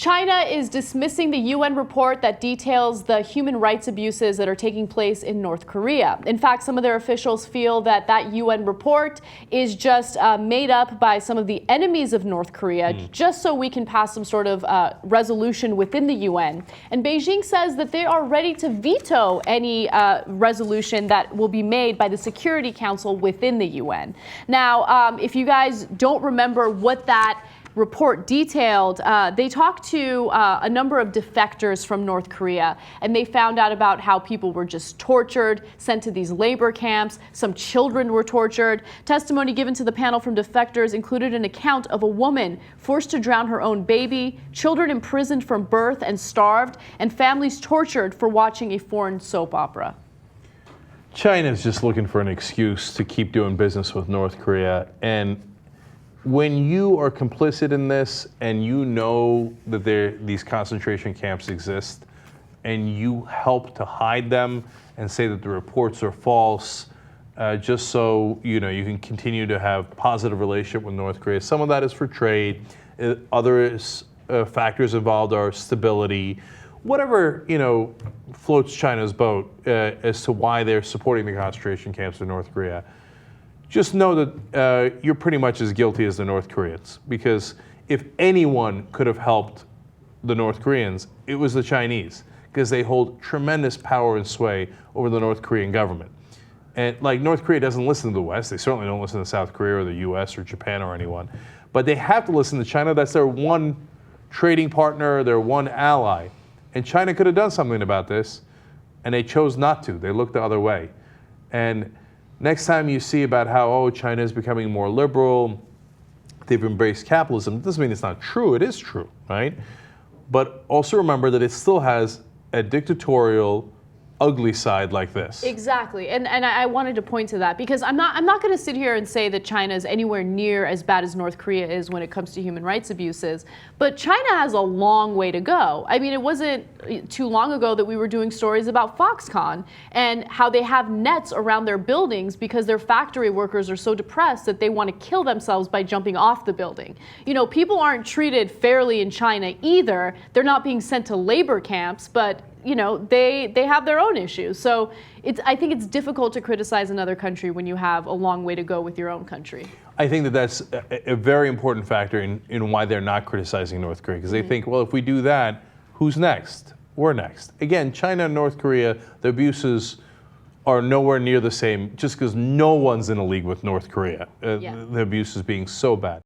China is dismissing the UN report that details the human rights abuses that are taking place in North Korea. In fact, some of their officials feel that that UN report is just made up by some of the enemies of North Korea, just so we can pass some sort of resolution within the UN. And Beijing says that they are ready to veto any resolution that will be made by the Security Council within the UN. Now, if you guys don't remember what that report detailed, they talked to a number of defectors from North Korea, and they found out about how people were just tortured, sent to these labor camps. Some children were tortured. Testimony given to the panel from defectors included an account of a woman forced to drown her own baby, children imprisoned from birth and starved, and families tortured for watching a foreign soap opera. China's just looking for an excuse to keep doing business with North Korea, and when you are complicit in this and you know that these concentration camps exist and you help to hide them and say that the reports are false, just so you can continue to have positive relationship with North Korea. Some of that is for trade. Other factors involved are stability. Whatever floats China's boat as to why they're supporting the concentration camps in North Korea. Just know that you're pretty much as guilty as the North Koreans, because if anyone could have helped the North Koreans, it was the Chinese, because they hold tremendous power and sway over the North Korean government. And North Korea doesn't listen to the West. They certainly don't listen to South Korea or the US or Japan or anyone. But they have to listen to China. That's their one trading partner, their one ally. And China could have done something about this, and they chose not to. They looked the other way. And next time you see about how, China is becoming more liberal, they've embraced capitalism, it doesn't mean it's not true. It is true, right? But also remember that it still has a dictatorial, ugly side like this. Exactly, and I wanted to point to that, because I'm not going to sit here and say that China is anywhere near as bad as North Korea is when it comes to human rights abuses, but China has a long way to go. I mean, it wasn't too long ago that we were doing stories about Foxconn and how they have nets around their buildings because their factory workers are so depressed that they want to kill themselves by jumping off the building. People aren't treated fairly in China either. They're not being sent to labor camps, but they have their own issues. So I think it's difficult to criticize another country when you have a long way to go with your own country. I think that that's a very important factor in why they're not criticizing North Korea, because they think, well, if we do that, who's next? We're next. Again, China and North Korea, the abuses are nowhere near the same, just because no one's in a league with North Korea. The abuses being so bad.